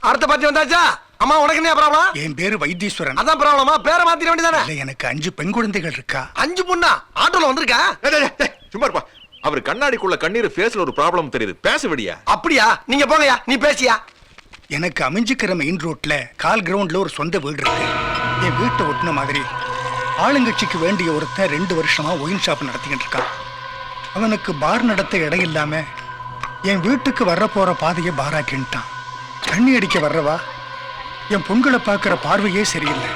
அடுத்த பார்ட்டி வந்தாச்சா? அம்மா உனக்கு என்ன ப்ராப்ளம்? என் பேரு வைத்தீஸ்வரன். அதான் ப்ராப்ளமா? பேரை மாத்திர வேண்டியதானே? எனக்கு 5 பெண் குழந்தைகள் இருக்கா. 5 பொண்ணா? ஆட்டோல வந்திருக்கா? சும்மா இருப்பா. அவர் கண்ணாடிக்குள்ள கண்ணீர் ஃபேஸ்ல ஒரு ப்ராப்ளம் தெரியுது. பேச விடியா? அப்படியா? நீங்க போங்கயா, நீ பேசியா. எனக்கு அமைஞ்சிக்கிற மெயின் ரோட்ல கால் கிரவுண்ட்ல ஒரு சொந்த வீடு இருக்கு. என் வீட்டை ஒட்டின மாதிரி ஆளுங்கட்சிக்கு வேண்டிய ஒருத்தன் 2 வருஷமா ஒயின் ஷாப் நடத்திக்கிட்டு இருக்கான். அவனுக்கு பார் நடத்த இடம் இல்லாம என் வீட்டுக்கு வர்ற போற பாதையை பாராக்கின்ட்டான். தண்ணி அடிக்க வர்றவா என் பொண்களை பார்க்கிற பார்வையே சரியில்லை.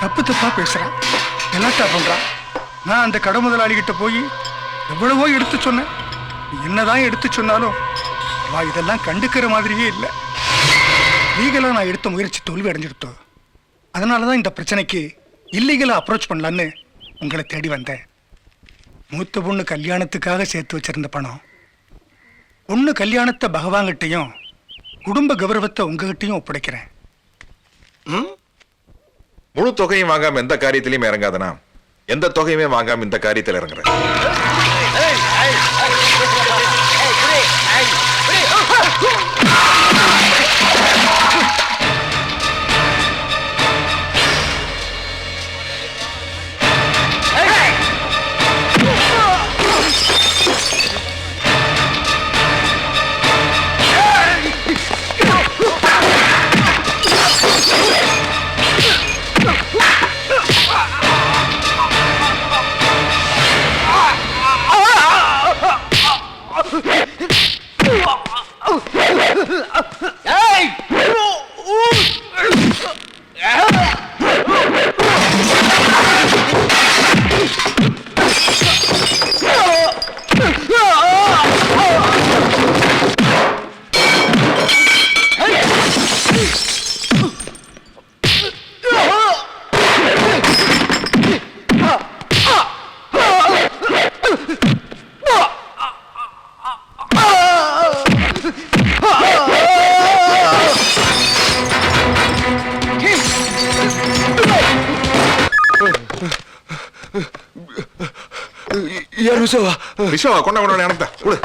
தப்பு தப்பா பேசுறான், கலாட்டா பண்றான். நான் அந்த கடை முதலாளிகிட்ட போய் எவ்வளவோ எடுத்து சொன்னேன். என்னதான் எடுத்து சொன்னாலும் வா இதெல்லாம் கண்டுக்கிற மாதிரியே இல்லை. லீகலா நான் எடுத்த முயற்சி தோல்வி அடைஞ்சிருத்தோம். அதனாலதான் இந்த பிரச்சனைக்கு இல்லீகலா அப்ரோச் பண்ணலான்னு உங்களை தேடி வந்தேன். மூத்த பொண்ணு கல்யாணத்துக்காக சேர்த்து வச்சிருந்த பணம், பொண்ணு கல்யாணத்தை பகவான்கிட்டையும் குடும்ப கௌரவத்தை உங்ககிட்டையும் ஒப்படைக்கிறேன். முழு தொகையும் வாங்காம எந்த காரியத்திலையும் இறங்காதனா எந்த தொகையுமே வாங்காம இந்த காரியத்தில் இறங்குறேன். விஸ்வா கொண்ட கொண்ட எனக்கு கொடு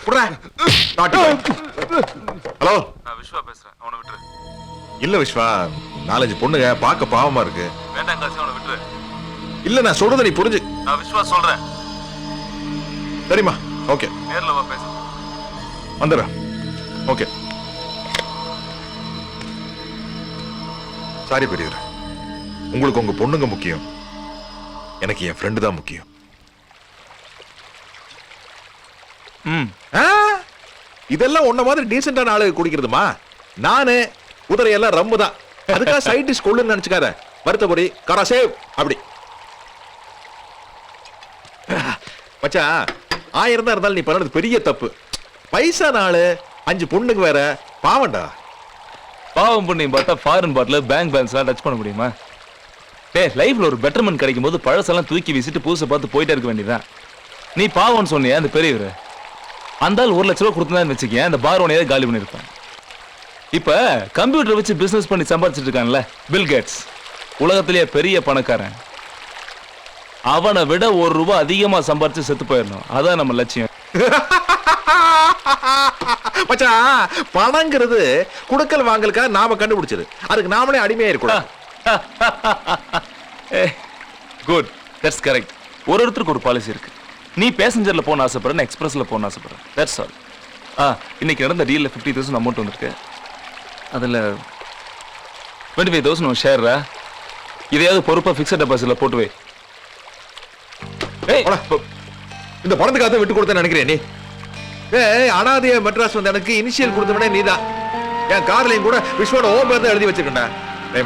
கொடு. ஹலோ, நான் விஸ்வா பேசுறேன். அவனை விட்டுரு. இல்ல விஸ்வா, 4-5 பொண்ணுங்க பார்க்க பாவமா இருக்கு. வேண்டாம் காசி, அவனை விட்டுரு. இல்ல நான் சொல்றத நீ புரிஞ்சு. நான் விஸ்வா சொல்றேன். சரிம்மா, ஓகே. நேர்ல வா பேச. வந்துடுறேன். ஓகே. சாரி பெரியவர், உங்களுக்கு உங்க பொண்ணுங்க முக்கியம், எனக்கு என் ஃப்ரெண்டு தான் முக்கியம். இதெல்லாம் உன்ன மாதிரி டீசென்டான ஆளு குடிக்கிறதுமா? நானு குதிரையெல்லாம் ரம்மு தான். அதுக்காக சைட் டிஷ் கொள்ளுன்னு நினைச்சுக்காத. வருத்தப்படி காரா சேவ் அப்படி மச்சான். 1000 தான் இருந்தாலும் நீ பண்ணது பெரிய தப்பு. பைசா நாளு 5 பொண்ணுக்கு வேற பாவண்டா. பாவம் பண்ணி பார்த்தா ஃபாரின் பாட்டில் பேங்க் பேலன்ஸ்லாம் டச் பண்ண முடியுமா? லைஃப்ல ஒரு பெட்டர்மெண்ட் கிடைக்கும் போது பழசெல்லாம் தூக்கி வீசிட்டு புதுசை பார்த்து போயிட்டே இருக்க வேண்டியதான். நீ பாவம்னு சொன்னியா அந்த பெரியவர்? அந்த ஆள் 1 லட்ச ரூபா கொடுத்துதான் வச்சுக்கேன், அந்த பார் உனையே காலி பண்ணிருப்பேன். இப்ப கம்ப்யூட்டர் வச்சு பிசினஸ் பண்ணி சம்பாதிச்சிட்டு இருக்கான்ல பில் கேட்ஸ், உலகத்திலேயே பெரிய பணக்காரன். அவனை விட 1 ரூபா அதிகமா சம்பாதிச்சு செத்து போயிடணும், அதான் நம்ம லட்சியம். மச்சான், பணங்கிறது குடுக்கல் வாங்கலுக்காக நாம கண்டுபிடிச்சது. அதுக்கு நாமளே அடிமையா இருக்கக்கூடாது. Good, that's correct. ஒருத்தருக்கு ஒரு பாலிசி இருக்கு. நீ பேசஞ்சர்ல போன ஆசைப்படுற, எக்ஸ்பிரஸ்ல போன ஆசைப்படுற. That's all. இன்னைக்கு நடந்த டீல்ல 50,000 அமௌண்ட் வந்திருக்கு. அதுல 25,000 ஷேர்ரா. இதையாவது பொறுப்பா பிக்ஸட் டெபாசிட்ல போட்டு வை. இந்த பணத்துக்காக விட்டு கொடுத்தேன்னு நினைக்கிறேன் நீ. அனாதைய மெட்ராஸ் வந்து எனக்கு இனிஷியல் கொடுத்தவனே நீதான். என் கார்லயும் கூட விஸ்வோட ஓம் பேர் எழுதி வச்சிருக்கேன்டா.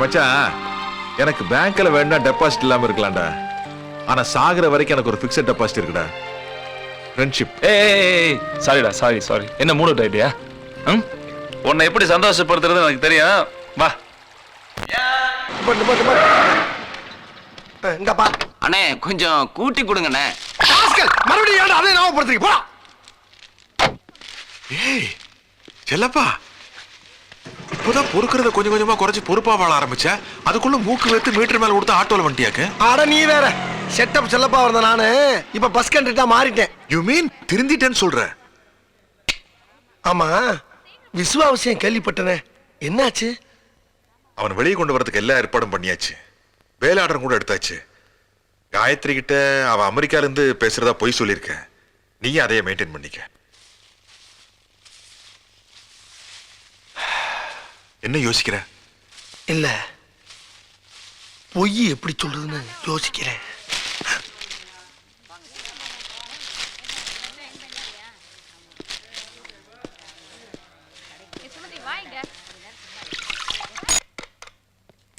மச்சான், எனக்கு பேங்க்ல வேணா டெபாசிட் இல்லாம இருக்கலாம்டா, ஆனா சாகுற வரைக்கும் எனக்கு ஒரு பிக்ஸட் டெபாசிட் இருக்குடா. ஃப்ரெண்ட்ஷிப். சாரிடா, சாரி. என்ன மூட் அவுட் ஆயிட்டியா? உன்னை எப்படி சந்தோஷப்படுத்துறது எனக்கு தெரியும். வா. இங்கப்பா அண்ணே, கொஞ்சம் கூட்டி கொடுங்கண்ணே. மறுபடியும் ஏன்டா அதே ஞாபகப்படுத்துறீங்க? போடா. ஏய் செல்லப்பா, இப்போதான் பொறுக்கிறத கொஞ்சம் கொஞ்சமா குறைச்சு பொறுப்பா வாழ ஆரம்பிச்ச. அதுக்குள்ள மூக்கு வைத்து மீட்டர் மேல கொடுத்து ஆட்டோல வண்டியாக்கு. அட நீ வேற. செட்டப் செல்லப்பா வந்த நானு இப்ப பஸ் கண்டக்டரா மாறிட்டேன். யூ மீன் திருந்திட்டேன்னு சொல்ற? ஆமா, விஸ்வா விஷயம் கேள்விப்பட்டனே. என்னாச்சு? அவன் வெளியே கொண்டு வரதுக்கு எல்லா ஏற்பாடும் பண்ணியாச்சு. வேலை ஆர்டர் கூட எடுத்தாச்சு. காயத்ரி கிட்ட அவ அமெரிக்கால இருந்து பேசுறதா பொய் சொல்லியிருக்க. நீயும் அதையே மெயின்டைன் பண்ணிக்க. என்ன யோசிக்கிற? இல்ல, பொய் எப்படி சொல்றதுன்னு யோசிக்கிறேன்.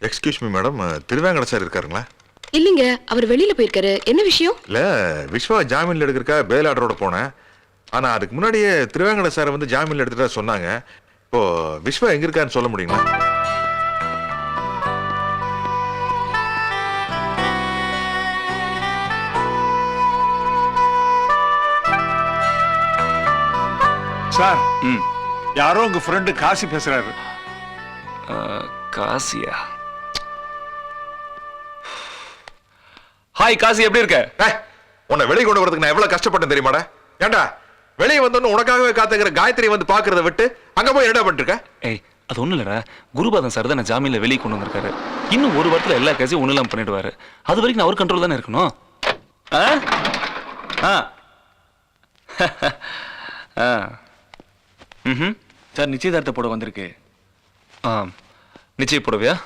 எக்ஸ்கியூஸ் மீ மேடம், திருவேங்கட சார் இருக்காருங்களா? இல்லைங்க, அவர் வெளியில போயிருக்காரு. என்ன விஷயம்? இல்ல, விஸ்வா ஜாமீன்ல எடுக்கிறக்கா பேல் ஆர்டரோட போனேன். ஆனா அதுக்கு முன்னாடியே திருவேங்கட சார் வந்து ஜாமீன்ல எடுத்துட்டா சொன்னாங்க. இப்போ விஸ்வா எங்க இருக்காருன்னு சொல்ல முடியுங்களா? சார், யாரோ உங்க ஃப்ரெண்டு காசி பேசுறாரு. காசியா? ஹாய் காசி, எப்படி இருக்க? உன்னை வெளியே கொண்டு வரதுக்கு நான் எவ்வளவு கஷ்டப்பட்டேன் தெரியுமாடா? ஏண்டா வெளியே வந்தோன்னு உனக்காகவே காத்துக்கிற காயத்ரி வந்து பாக்குறத விட்டு அங்க போய் என்னடா பண்ணிட்டு இருக்க? ஏய், அது ஒண்ணு இல்லடா, குருபாதன் சார் தான் நான் ஜாமீன்ல வெளியே கொண்டு வந்திருக்காரு. இன்னும் ஒரு வாரத்துல எல்லா கேஸையும் ஒண்ணு இல்லாம பண்ணிடுவாரு. அது வரைக்கும் நான் அவர் கண்ட்ரோல் தானே இருக்கணும். சார், நிச்சயதார்த்த போட வந்திருக்கு. நிச்சய புடவையா?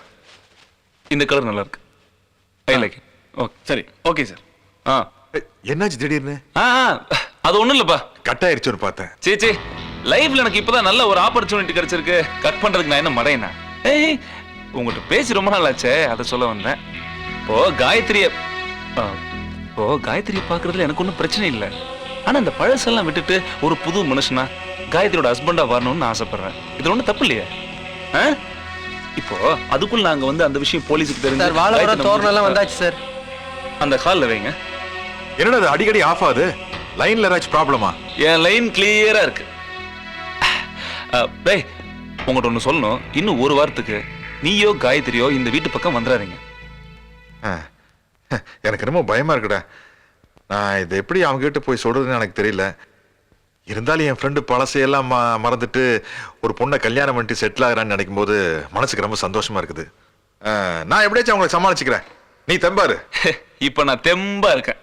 இந்த கலர் நல்லா இருக்கு. I like it. ஓகே, சரி, ஓகே சார். என்னாச்சு திடீர்னு? அது ஒண்ணும் இல்லப்பா. கட் ஆயிருச்சுன்னு பார்த்தேன். சீச்சி, லைஃப்ல எனக்கு இப்பதான் நல்ல ஒரு ஆப்பர்ச்சுனிட்டி கிடைச்சிருக்கு. கட் பண்றதுக்கு நான் என்ன மடையனா? ஏய், உங்கள்கிட்ட பேசி ரொம்ப நாள் ஆச்சே, அதை சொல்ல வந்தேன். இப்போ காயத்ரியை பாக்குறதுல எனக்கு ஒன்றும் பிரச்சனை இல்லை. ஆனா இந்த பழசெல்லாம் விட்டுட்டு ஒரு புது மனுஷனா காயத்ரியோட ஹஸ்பண்டா வரணும்னு நான் ஆசைப்படுறேன். இது ஒன்றும் தப்பு இல்லையா? இப்போ அதுக்குள்ள நாங்க வந்து அந்த விஷயம் போலீஸுக்கு தெரிஞ்சு வாழைமரம் தோரணம் எல்லாம் வந்தாச்சு சார். அந்த ஹால்ல வைங்க. என்னடா அது அடிக்கடி ஆஃப் ஆகுது? லைன்ல ஏதாச்சும் ப்ராப்ளமா? என் லைன் கிளியரா இருக்கு. டேய், உங்கள்கிட்ட ஒன்று சொல்லணும். இன்னும் ஒரு வாரத்துக்கு நீயோ காயத்ரியோ இந்த வீட்டு பக்கம் வந்துடாதீங்க. எனக்கு ரொம்ப பயமா இருக்குடா. நான் இதை எப்படி அவங்க கிட்ட போய் சொல்றதுன்னு எனக்கு தெரியல. இருந்தாலும் என் ஃப்ரெண்டு பழசையெல்லாம் மறந்துட்டு ஒரு பொண்ணை கல்யாணம் பண்ணிட்டு செட்டில் ஆகிறான்னு நினைக்கும் போது மனசுக்கு ரொம்ப சந்தோஷமா இருக்குது. நான் எப்படியாச்சும் அவங்களை சமாளிச்சுக்கிறேன். நீ தெம்பாரு. இப்ப நான் தெம்பா இருக்கேன்.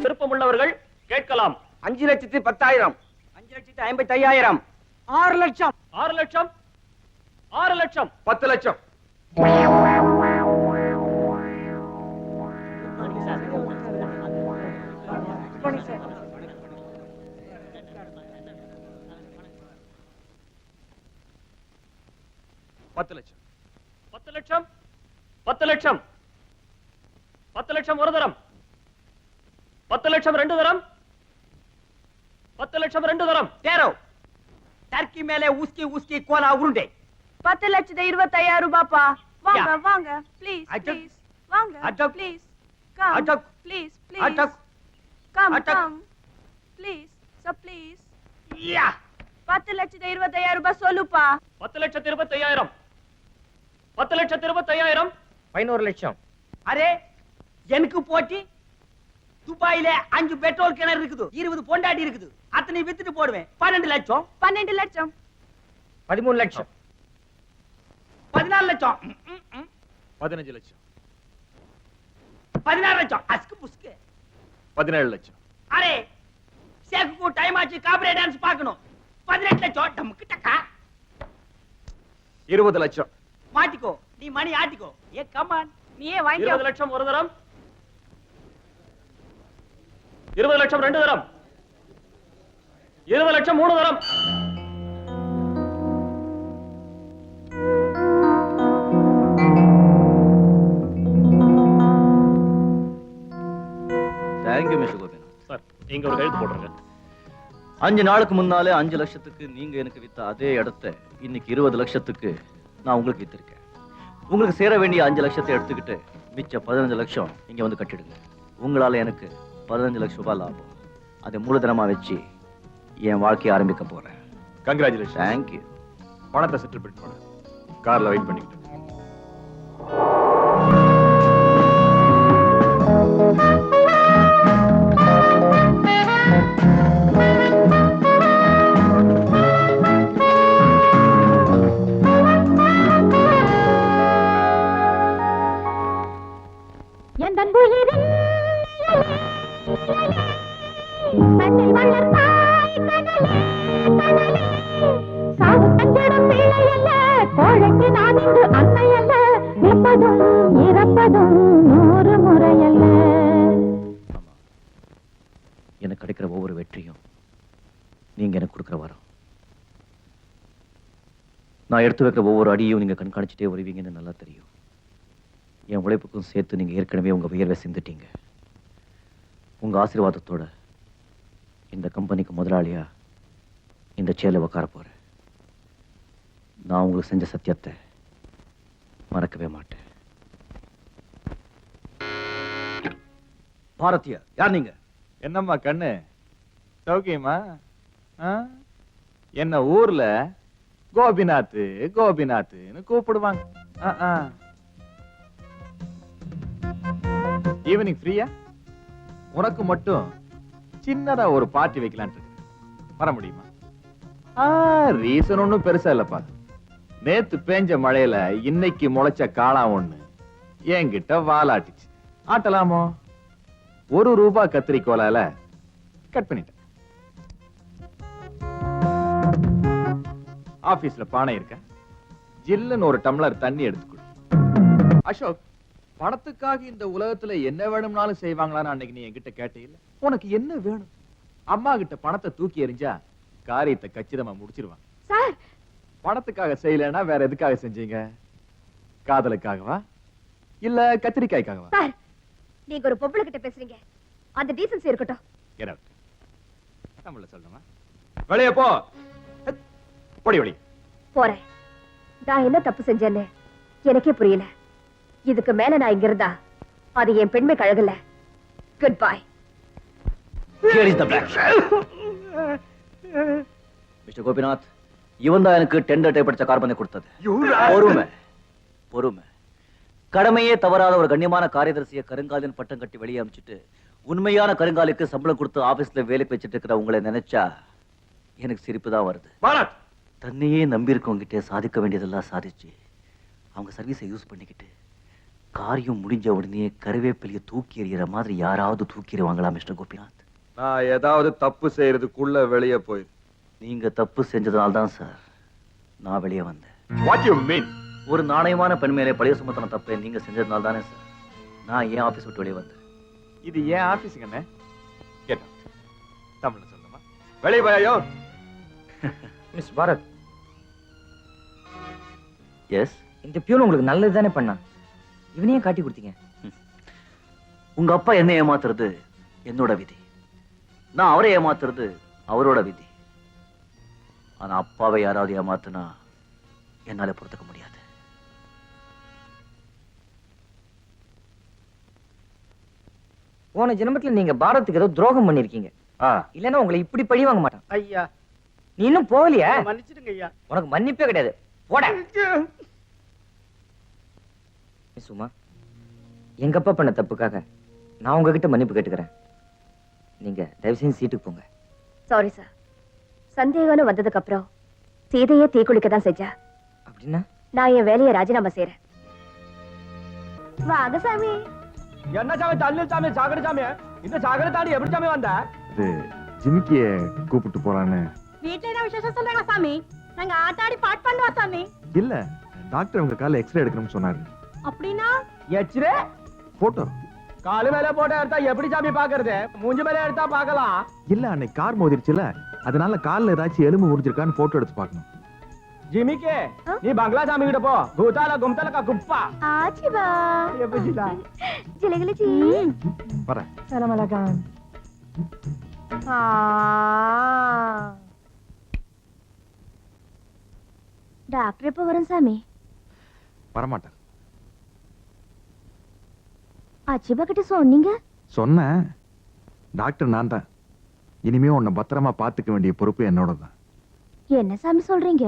விருப்பமுள்ளவர்கள் கேட்கலாம். 5,10,000, 5,55,000, 6 லட்சம், 6 லட்சம், 6 லட்சம், 10 லட்சம். பத்து லட்சம், 10 லட்சம், 10 லட்சம், 10 லட்சம் ஒரு தரம், 10 லட்சம் ரெண்டு தரம், 10 லட்சம் ரெண்டு தரம். தேரோ டர்க்கி மேலே ஊஸ்கி ஊஸ்கி கோலா உருண்டை. 10,25,000 ரூபாப்பா. வாங்க வாங்க ப்ளீஸ் அட்டக். ப்ளீஸ் வாங்க attack. Please come attack. Please please attack. Come attack. Come please sir please. யா 10,25,000 ரூபாய் சொல்லுப்பா. 10,25,000, 10,25,000, 11 லட்சம். அரே எனக்கு போட்டி. துபாயில 5 பெட்ரோல் கிணறு இருக்குது, 20 பொண்டாட்டி இருக்குது. அத்தனை வித்துட்டு போடுவேன். 12 லட்சம், 12 லட்சம், 13 லட்சம், 14 லட்சம், 15 லட்சம், 16 லட்சம், அஸ்கு புஸ்கு, 17 லட்சம். அரே சேக்கு டைம் ஆச்சு, காபரே டான்ஸ் பார்க்கணும். 18 லட்சம், டம்க்கு டக்கா. 20 லட்சம். மாட்டிக்கோ, நீ மணி ஆட்டிக்கோ. ஏ கமான், நீயே வாங்கிக்கோ. 20 லட்சம் ஒரு தரம், 20 லட்சம் ரெண்டு தரம், 20 லட்சம் மூணு தரம். Thank you mister Gopinath. சார், நீங்க ஒரு கைது போடுங்க. 5 நாளுக்கு முன்னாலே 5 லட்சத்துக்கு நீங்க எனக்கு வித்த அதே இடத்தை இன்னைக்கு 20 லட்சத்துக்கு நான் உங்களுக்கு வித்திருக்கேன். உங்களுக்கு சேர வேண்டிய 5 லட்சத்தை எடுத்துக்கிட்டு மிச்ச 15 லட்சம் இங்க வந்து கட்டிடுங்க. உங்களால எனக்கு 15 லட்சம் ரூபாய் லாபம். அதை மூலதனமா வச்சு என் வாழ்க்கையை ஆரம்பிக்க போறேன். கங்க்ராச்சுலேஷன். தேங்க்யூ. பணத்தை செட்டில் பண்ண கார்ல வெயிட் பண்ணிக்கிட்டு. கிடைப்பதும் 100 முறையல்ல. எனக்கு கிடைக்கிற ஒவ்வொரு வெற்றியும் நீங்க எனக்கு கொடுக்குற வரம். நான் எடுத்து வைக்கிற ஒவ்வொரு அடியும் நீங்க கண்காணிச்சுட்டே வருவீங்கன்னு நல்லா தெரியும். என் உழைப்புக்கும் சேர்த்து நீங்க ஏற்கனவே உங்க வியர்வை சிந்துட்டீங்க. உங்க ஆசீர்வாதத்தோட இந்த கம்பெனிக்கு முதலாளியா இந்த சேலை உட்கார போறேன். நான் உங்களுக்கு செஞ்ச சத்தியத்தை மறக்கவே மாட்டேன். பாரதியா, யார் நீங்க? என்னம்மா கண்ணு சௌக்கியமா? என்ன ஊர்ல கோபிநாத் கோபிநாத்னு கூப்பிடுவாங்க. ஈவினிங் ஃப்ரீயா? உனக்கு மட்டும் சின்னதா ஒரு பார்ட்டி வைக்கலான்ட்டு வர முடியுமா? ரீசன் ஒண்ணும் பெருசா இல்லப்பா. நேத்து பேஞ்ச மழையில இன்னைக்கு முளைச்ச காளா ஒண்ணு என்கிட்ட வாலாட்டுச்சு. ஆட்டலாமோ? ₹1 கத்திரிக்கோலால கட் பண்ணிட்டேன். ஆபீஸ்ல பானை இருக்க, ஜில்லுன்னு ஒரு டம்ளர் தண்ணி எடுத்துக்கொடு. அசோக், பணத்துக்காக இந்த உலகத்துல என்ன வேணும்னாலும் செய்வாங்களான்னு அன்னைக்கு நீ என்கிட்ட கேட்டே இல்ல. உனக்கு என்ன வேணும்? அம்மா கிட்ட பணத்தை தூக்கி எறிஞ்சா காரியத்தை கச்சிதமா முடிச்சிருவாங்க. சார், பணத்துக்காக செய்யலன்னா வேற எதுக்காக செஞ்சீங்க? காதலுக்காகவா இல்ல கத்திரிக்காய்க்காகவா? சார், நீங்க ஒரு பொம்பளை கிட்ட பேசுறீங்க. அந்த டீசன்சி இருக்கட்டும். Get out. தமிழ்ல சொல்லணுமா? வெளியே போ. ஓடி ஓடி போறேன். நான் என்ன தப்பு செஞ்சேன்னு எனக்கே புரியல. இதுக்கு மேல நான் இங்க இருந்தா அது என் பெண்மை கழகல. Good bye. மிஸ்டர் கோபிநாத், இவன் தான் எனக்கு டெண்டர் டைப் அடிச்ச கார்பனை கொடுத்தது. பொறுமை பொறுமை. கடமையே தவறாத ஒரு கண்ணியமான காரியதரிசியை கருங்காலின் பட்டம் கட்டி வெளியே அனுப்பிச்சிட்டு உண்மையான கருங்காலுக்கு சம்பளம் கொடுத்து ஆபீஸ்ல வேலைக்கு வச்சிட்டு இருக்கிற உங்களை நினைச்சா எனக்கு சிரிப்பு தான் வருது. தன்னையே நம்பி இருக்கவங்கிட்ட சாதிக்க வேண்டியதெல்லாம் சாதிச்சு அவங்க சர்வீஸை யூஸ் பண்ணிக்கிட்டு காரியம் முடிஞ்ச உடனே கருவேப்பிலையை தூக்கி எறிகிற மாதிரி யாராவது தூக்கிடுவாங்களா மிஸ்டர் கோபிநாத்? நான் ஏதாவது தப்பு செய்யறதுக்குள்ள வெளியே போய். நீங்க தப்பு செஞ்சதுனால தான் சார் நான் வெளியே வந்தேன். What you mean? ஒரு நாணயமான பெண் மேலே பழைய சுமத்தன தப்பை நீங்க செஞ்சதுனால தானே சார் நான் ஏன் ஆபீஸ் விட்டு வெளியே வந்தேன். இது ஏன் ஆபீஸுங்கண்ணே? கேட்டா தமிழ்ல சொல்லுமா? வெளியே போயோ. மிஸ் பாரத், எஸ், இந்த பியூன் உங்களுக்கு நல்லது தானே பண்ணா. இவனையே காட்டி கொடுத்தீங்க. உங்க அப்பா என்ன ஏமாத்துறது என்னோட விதி, நான் அவரை ஏமாத்துறது அவரோட விதி. ஆனா அப்பாவை யாராவது ஏமாத்துனா என்னால பொறுத்துக்க முடியாது. போன ஜென்மத்துல நீங்க பாரத்துக்கு ஏதோ துரோகம் பண்ணிருக்கீங்க. இல்லன்னா உங்களை இப்படி பழி வாங்க மாட்டான். ஐயா, நீ இன்னும் போகலையா? மன்னிச்சிடுங்க ஐயா. உனக்கு மன்னிப்பே கிடையாது. போட. சும்மா எங்க அப்பா பண்ண தப்புக்காக நான் உங்ககிட்ட மன்னிப்பு கேட்டுக்கிறேன். நீங்க தயவு செஞ்சு சீட்டுக்கு போங்க. Sorry sir. சந்தேகம்னு வந்ததுக்கு அப்புறம் சீதையே தீக்குளிக்க தான் செஞ்சா. அப்படின்னா நான் என் வேலையை ராஜினாமா செய்யறேன். வாங்க சாமி. என்ன சாமி தள்ளு சாமி, சாகர சாமி. இந்த சாகர தாண்டி எப்படி சாமி வந்த? இது ஜிமிக்கிய கூப்பிட்டு போறான்னு. வீட்டுல என்ன விசேஷம் சொல்றாங்க சாமி? நாங்க ஆட்டாடி பாட் பண்ணுவோம் சாமி. இல்ல, டாக்டர் உங்க கால எக்ஸ்ரே எடுக்கணும்னு சொன்னாரு. அப்படின்னா எச்ரே போட்டோ காலு மேல போட்டோ எடுத்தா எப்படி சாமி பாக்குறது? மூஞ்சி மேல எடுத்தா பாக்கலாம். இல்ல, அன்னைக்கு கார் மோதிருச்சுல, அதனால கால்ல ஏதாச்சும் எலும்பு முறிஞ்சிருக்கான்னு போட்டோ எடுத்து பார்க்கணும். ஜிமிக்கே, நீ பங்களா சாமி கிட்ட போ. கூத்தால கும்தல கா குப்பா. ஆச்சி பா. எப்படிடா? ஜிலகிலிச்சி. வரேன். சலாம் அலைக்கும். டாக்டர் எப்ப வரும் சாமி? வரமாட்டேன். அச்சிபா கிட்ட சொன்னீங்க? சொன்னேன். டாக்டர் நான் தான். இனிமே உன்னை பத்திரமா பாத்துக்க வேண்டிய பொறுப்பு என்னோட தான். என்ன சாமி சொல்றீங்க?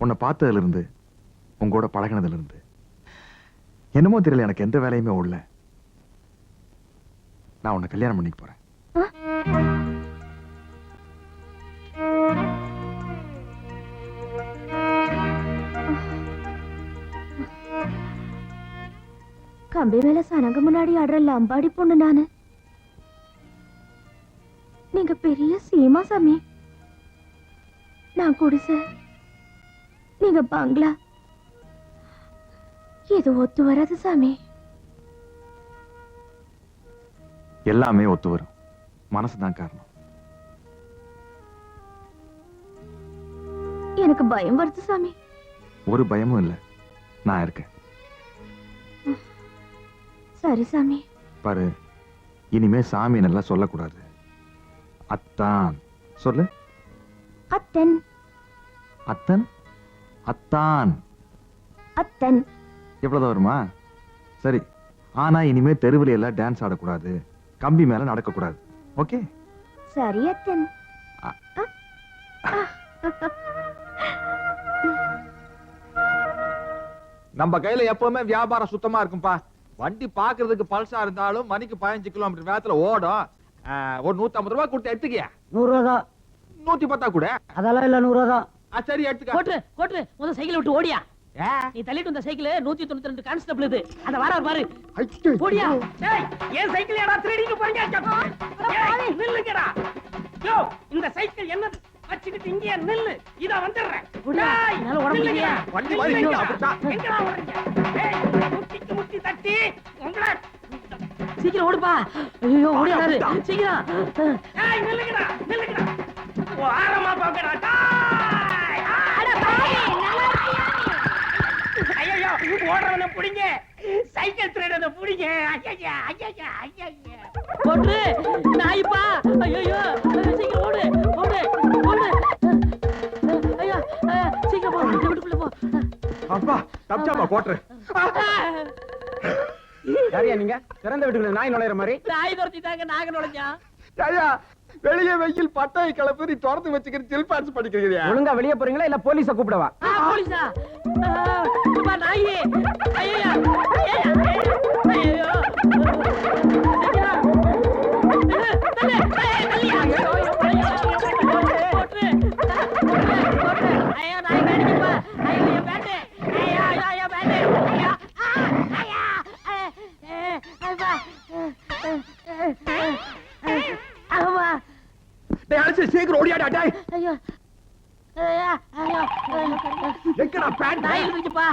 உன்னை பார்த்ததுல இருந்து, உங்களோட பழகினதுல இருந்து என்னமோ தெரியல, எனக்கு எந்த வேலையுமே ஓடல. நான் உன்னை கல்யாணம் பண்ணிக்க போறேன். கம்பி மேல சனங்க முன்னாடி ஆடுற லம்பாடி பொண்ணு நானு. நீங்க பெரிய சீமா சாமி. நான் குடிசை, நீங்க பங்களா. இது ஒத்து வராது சாமி. எல்லாமே ஒத்து வரும். மனசுதான் காரணம். எனக்கு பயம் வருது சாமி. ஒரு பயமும் இல்ல, நான் இருக்கேன். சரி சாமி. பாரு, இனிமே சாமி நல்லா சொல்லக்கூடாது. அத்தான் சொல்லு. அத்தன். அத்தன், அத்தான். அத்தன். எவ்வளவுதான் வருமா? சரி. ஆனா இனிமே தெருவில் எல்லாம் டான்ஸ் ஆடக்கூடாது, கம்பி மேல நடக்கக்கூடாது. ஓகே? சரி அத்தன். நம்ம கையில எப்பவுமே வியாபாரம் சுத்தமா இருக்கும்பா. வண்டி பாக்குறதுக்கு பல்சா இருந்தாலும் மணிக்கு 15 கிலோமீட்டர் வேகத்துல ஓடும். ஒரு 150 ரூபாய் கொடுத்து எடுத்துக்கியா? 100 ரூபா தான். 110 கூட. அதெல்லாம் இல்ல 100 ரூபா தான். சரி எடுத்துக்க. கோட்டு முதல் சைக்கிள் விட்டு ஓடியா. நீ தள்ளிட்டு வந்த சைக்கிள் 192 கான்ஸ்டபிள் இது. அத வார பாரு. ஓடியா. டேய், ஏன் சைக்கிள் ஏடா திருடிட்டு போறீங்க? ஏய், நில்லுங்கடா. யோ, இந்த சைக்கிள் என்னது? வச்சிட்டு இங்கே நில்லு. இத வந்துறேன். டேய், என்னால ஓட முடியல. வண்டி மாதிரி நிக்க அப்படிதான். எங்கடா ஓடுறீங்க? ஏய், முட்டி தட்டி உங்கள சீக்கிரம் ஓடுப்பா. ஐயோ ஓடியாரு. சீக்கிரம். ஏய், நில்லுங்கடா. வாரமா போங்கடா. டேய். அட பாவி, நல்லா இருக்கியா? ஐயோ, ஓடுறவன புடிங்க. சைக்கிள் திருடன புடிங்க. ஐயா. ஓடு. நாய்ப்பா. ஐயோ, சீக்கிரம் ஓடு. ஐயா, சீக்கிரம் போ. வீட்டுக்குள்ள போ. அப்பா, தப்பிச்சாமா கோட்ரு. யாரியா நீங்க? திறந்த வீட்டுக்குள்ள நாய் நுழையிற மாதிரி. நாய் துரத்திட்டாங்க, நாங்க நுழைஞ்சோம். ஐயா, வெளியே வெயில் பட்டாய் கலப்பு நீ திறந்து வச்சுக்கிட்டு ஜில்பான்ஸ் படிக்கிறீங்க. ஒழுங்கா வெளியே போறீங்களா இல்ல போலீஸ கூப்பிடவா? போலீஸா? நாயே. ஐயா. சீக்கிரம் ஓடியாடா. டேய், ஐயோ. எங்கடா பேண்ட்? நாய் இருந்துச்சுப்பா.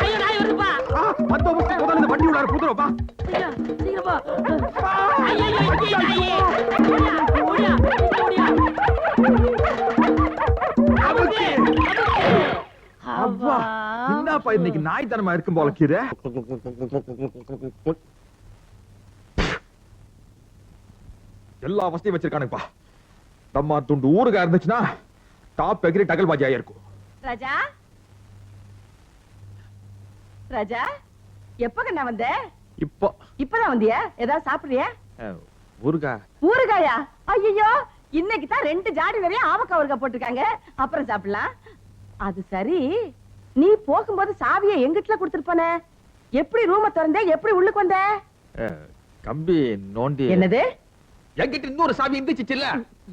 ஐயோ, நாய் வருதுப்பா. பந்தோபஸ்து முதல்ல இந்த வண்டி உள்ளார புதுறப்பா. சீக்கிரம் போ. ஐயோ, இங்கே நாயே. ஓடியா. அப்பா, என்னப்பா இன்னைக்கு நாய் தனமா இருக்கும் போல கீரை. எல்லா வசதியும் வச்சிருக்கானுப்பா. நம்ம துண்டு ஊருகா இருந்துச்சுன்னா டாப் எகிரி டகல் பாஜி ஆயிருக்கும். ராஜா, எப்ப கண்ணா வந்த? இப்போ இப்பதான் வந்தியா? ஏதாவது சாப்பிடுறியா? ஊருகா. ஊறுகாயா? ஐயோ, இன்னைக்கு தான் 2 ஜாடி வரையும் ஆவக்காய் ஊறுகாய் போட்டிருக்காங்க. அப்புறம் சாப்பிடலாம். அது சரி, நீ போகும்போது சாவியை எங்கிட்ட கொடுத்துட்டு போன? எப்படி ரூம திறந்த? எப்படி உள்ளுக்கு வந்த? கம்பி நோண்டி. என்னது? என்கிட்ட இன்னொரு சாவி இருந்துச்சுல்ல.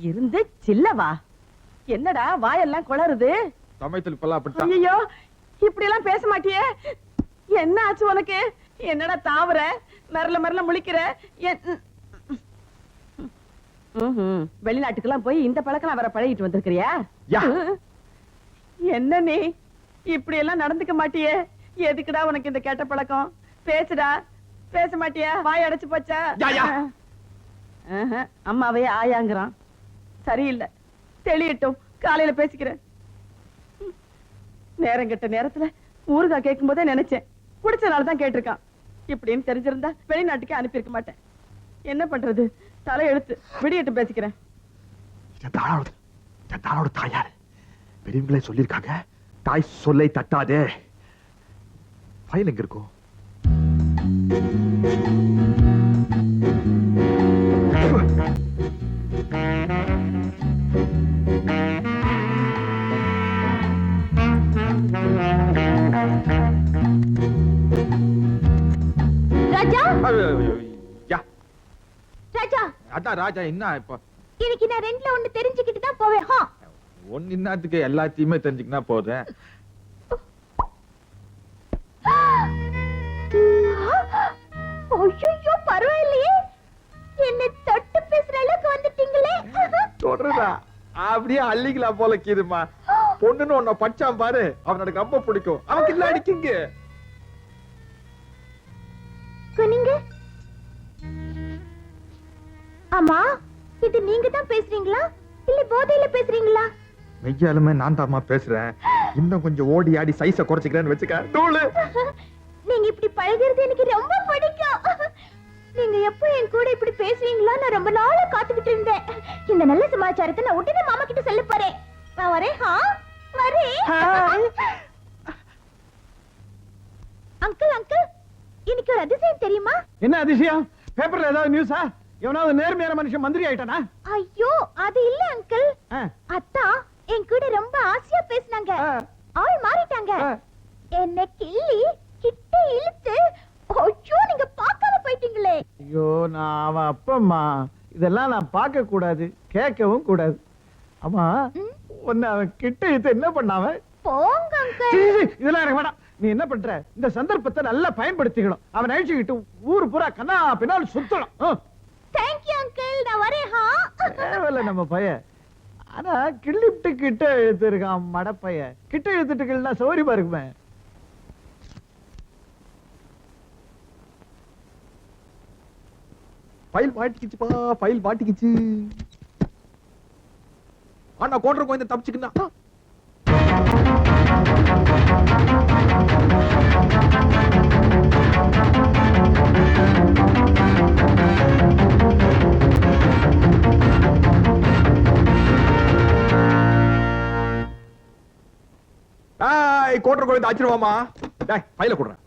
இருந்து சில்லவா? என்னடா வாயெல்லாம் குளறுது? சமயத்தில் இப்பெல்லாம் அப்படித்தான். ஐயோ, இப்படி எல்லாம் பேச மாட்டியே. என்ன ஆச்சு உனக்கு? என்னடா தாவற? மரல முழிக்கிற? வெளிநாட்டுக்கெல்லாம் போய் இந்த பழக்கம் வர பழகிட்டு வந்திருக்கிறியா? என்ன நீ இப்படி எல்லாம் நடந்துக்க மாட்டியே? எதுக்குடா உனக்கு இந்த கெட்ட பழக்கம்? பேசுடா. பேச மாட்டியா? வாய் அடைச்சு போச்சா? அம்மாவே ஆயாங்கிறான். சரியில்லை, தெளியட்டும். காலையில பேசிக்கிறேன். நேரம் கெட்ட நேரத்துல ஊறுகாய் கேட்கும் போதே நினைச்சேன், குடிச்சனாலதான் கேட்டிருக்கான். இப்படின்னு தெரிஞ்சிருந்தா வெளிநாட்டுக்கே அனுப்பியிருக்க மாட்டேன். என்ன பண்றது? தலை எழுத்து. விடியட்டும், பேசிக்கிறேன். தாயாரு பெரியவங்களே சொல்லிருக்காங்க, தாய் சொல்லை தட்டாதே. ஃபைல் எங்க இருக்கும்? ராஜா. ராஜா. ராஜா. அதான் ராஜா. என்ன இப்ப? இன்னைக்கு நான் 2ல 1 தெரிஞ்சுக்கிட்டு தான் போவேன். ஒன்னு இன்னத்துக்கு எல்லாத்தையுமே தெரிஞ்சுக்கினா போதும். ஐயோ, பரவாயில்லையே. என்ன தொட்டு பேசுற அளவுக்கு வந்துட்டீங்களே. தொடரா அப்படியே அள்ளிக்கலாம் போல கீதுமா. பொண்ணுன்னு உன்னை பச்சான் பாரு, அவனோட ரொம்ப பிடிக்கும். அவனுக்கு இல்ல அடிக்குங்க. குனிங்க. ஆமா, இது நீங்க தான் பேசுறீங்களா இல்ல போதையில பேசுறீங்களா? மெய்யாலுமே நான் தாமா பேசுறேன். இன்னும் கொஞ்சம் ஓடி ஆடி சைஸ குறைச்சிக்கிறேன்னு வச்சுக்க தூளு. நீங்க இப்படி பழகுறது எனக்கு ரொம்ப பிடிக்கும். நீங்க எப்போ என் கூட இப்படி பேசுவீங்களா நான் ரொம்ப நாளா காத்துக்கிட்டு இருந்தேன். இந்த நல்ல சமாச்சாரத்தை நான் உடனே மாமா கிட்ட சொல்ல போறேன். நான் வரேன். வரேன். அங்கிள் அங்கிள், இன்னைக்கு ஒரு அதிசயம் தெரியுமா? என்ன அதிசயம்? பேப்பர்ல ஏதாவது நியூஸா? எவனாவது நேர்மையான மனுஷன் மந்திரி ஆயிட்டானா? ஐயோ, அது இல்ல அங்கிள். அத்தா என் கூட ரொம்ப ஆசையா பேசினாங்க. ஆள் மாறிட்டாங்க. என்ன கிள்ளி கிட்ட இழுத்து, ஐயோ நீங்க பார்க்காம போயிட்டீங்களே. ஐயோ, நான் அவன் அப்பம்மா. இதெல்லாம் நான் பார்க்க கூடாது, கேட்கவும் கூடாது. ஆமா, உன்னை அவன் கிட்ட இழுத்து என்ன பண்ணாவ? போங்க அங்கிள். இதெல்லாம் எனக்கு வேண்டாம். நீ என்ன பண்ற? இந்த சந்தர்ப்பத்தை நல்லா பயன்படுத்திக்கணும். அவன் அழிச்சுக்கிட்டு ஊரு பூரா கண்ணா பின்னால் சுத்தணும். Thank you uncle. நான் வரேன். தேவையில்ல நம்ம பையன். ஆனா கிள்ளிப்ட்டு கிட்ட இழுத்து இருக்கான் மடப்பைய. கிட்ட இழுத்துட்டு கிள்ளா சௌரியமா இருக்குமே. ஃபைல் மாட்டிக்கிச்சுப்பா, ஃபைல் மாட்டிக்கிச்சு. ஆனா கோட்டர் கோயந்த தப்பிச்சுக்கினா. கோட்டர் கோயந்த ஆச்சிருவாமா. டேய் ஃபைல கொடுறேன்.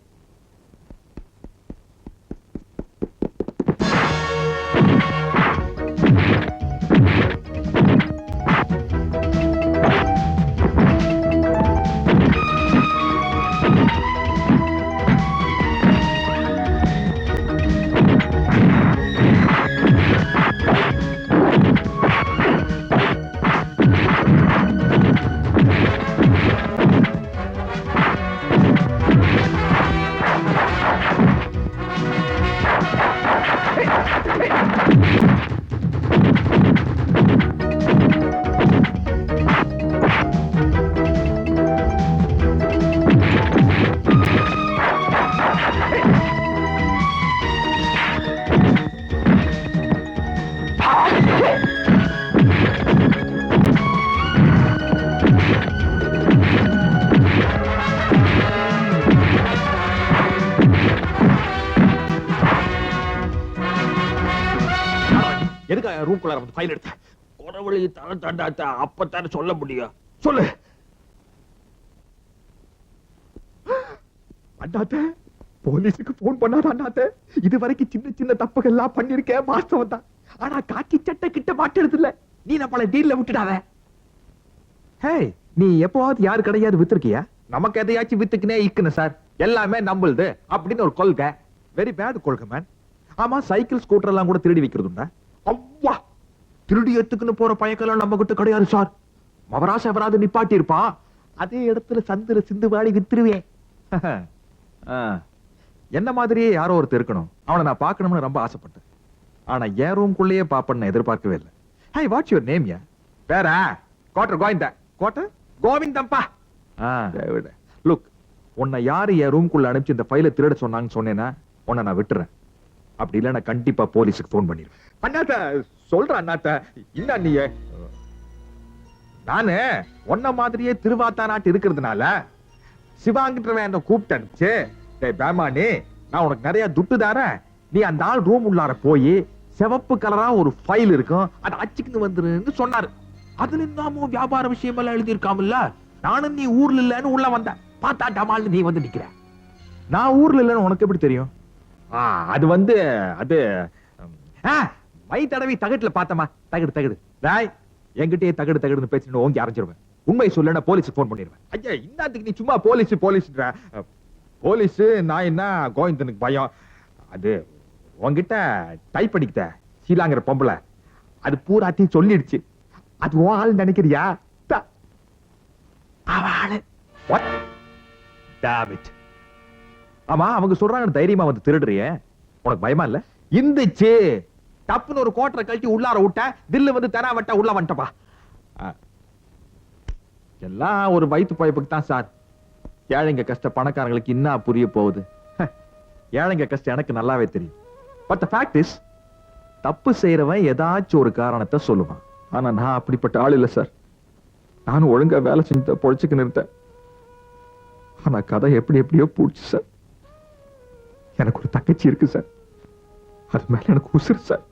ரூம்குள்ள வந்து ஃபைல் எடுத்த குறவழி தர தாண்டாத்த அப்பத்தான சொல்ல முடியும். சொல்லு அண்ணாத்த. போலீஸுக்கு போன் பண்ணாத அண்ணாத்த. இது வரைக்கும் சின்ன சின்ன தப்புகள் எல்லாம் பண்ணிருக்கேன், வாஸ்தவம் தான். ஆனா காக்கி சட்டை கிட்ட மாட்டெடுது இல்ல. நீ நம்மள டீல்ல விட்டுடாத. ஹே, நீ எப்பவாவது யாரு கடையாவது வித்துருக்கியா? நமக்கு எதையாச்சும் வித்துக்கினே இக்குன சார், எல்லாமே நம்புது அப்படின்னு ஒரு கொள்கை. வெரி பேட் கொள்கை மேன். ஆமா, சைக்கிள் ஸ்கூட்டர் எல்லாம் கூட திருடி வைக்கிறதுண்டா? அவ்வா, திருடி எடுத்துக்குன்னு போற பயக்கெல்லாம் நம்ம கிட்ட கிடையாது சார். மவராச எவராது நிப்பாட்டி இருப்பான், அதே இடத்துல சந்திர சிந்து வாடி வித்துருவேன். என்ன மாதிரியே யாரோ ஒருத்தர் இருக்கணும், அவனை நான் பார்க்கணும்னு ரொம்ப ஆசைப்பட்டேன். ஆனா என் ரூம்குள்ளேயே பாப்பன்னு எதிர்பார்க்கவே இல்லை. Hi, what's your name? யா வேற கோட்டர் கோவிந்தா. கோட்டர் கோவிந்தம்பா. லுக், உன்னை யாரு என் ரூம்குள்ள அனுப்பிச்சு இந்த ஃபைலை திருட சொன்னாங்கன்னு சொன்னேன்னா உன்னை நான் விட்டுறேன். அப்படி இல்ல நான் கண்டிப்பா போலீஸுக்கு போன் பண்ணிடுவேன். அண்ணாத்த சொல்ற அண்ணாத்த. இல்ல நீ நானு உன்ன மாதிரியே திருவாத்தா நாட்டு இருக்கிறதுனால சிவாங்கிட்டவன் என்ன கூப்பிட்டு அனுப்பிச்சு, டேய் பேமானி, நான் உனக்கு நிறைய துட்டு தாரேன், நீ அந்த ஆள் ரூம் உள்ளார போய் சிவப்பு கலரா ஒரு ஃபைல் இருக்கும், அதை அச்சுக்குன்னு வந்துருன்னு சொன்னாரு. அதுல இருந்தாமோ வியாபார விஷயம் எல்லாம் எழுதி இருக்காமல்ல. நானும் நீ ஊர்ல இல்லன்னு உள்ள வந்த, பார்த்தா டமால்னு நீ வந்து நிக்கிற. நான் ஊர்ல இல்லன்னு உனக்கு எப்படி தெரியும்? அது வந்து அது மை தடவி தகட்டுல பார்த்தமா. தகடு தகடு ராய், என்கிட்டயே தகடு தகடுன்னு பேசிட்டு ஓங்கி அரைஞ்சிருவேன். உண்மை சொல்ல போலீஸுக்கு போன் பண்ணிடுவேன். ஐயா, இன்னத்துக்கு நீ சும்மா போலீஸ் போலீஸ்ன்ற. போலீஸ் நான் என்ன கோவிந்தனுக்கு பயம். அது உன்கிட்ட டைப் அடிக்கிட்ட சீலாங்கிற பொம்பளை அது பூராத்தையும் சொல்லிடுச்சு. அது உன் ஆள் நினைக்கிறியா? ஆமா, அவங்க சொல்றாங்க தைரியமா வந்து திருடுறிய, உனக்கு பயமா இல்ல? இந்துச்சு டப்புன்னு ஒரு கோட்டரை கழட்டி உள்ளார விட்ட, தில்லு வந்து தெரா வட்ட உள்ள வந்துட்டப்பா. எல்லாம் ஒரு வயிற்று பைப்புக்கு தான் சார். ஏழைங்க கஷ்ட பணக்காரங்களுக்கு இன்னும் புரிய போகுது. ஏழைங்க கஷ்டம் எனக்கு நல்லாவே தெரியும். பட் the fact is, தப்பு செய்யறவன் ஏதாச்சும் ஒரு காரணத்தை சொல்லுவான். ஆனா நான் அப்படிப்பட்ட ஆள் இல்ல சார். நானும் ஒழுங்கா வேலை செஞ்சு பொழைச்சுக்கு நிறுத்தேன். ஆனா கதை எப்படி எப்படியோ பூடிச்சு சார். எனக்கு ஒரு தங்கச்சி இருக்கு சார். அது மேல எனக்கு உசுறு சார்.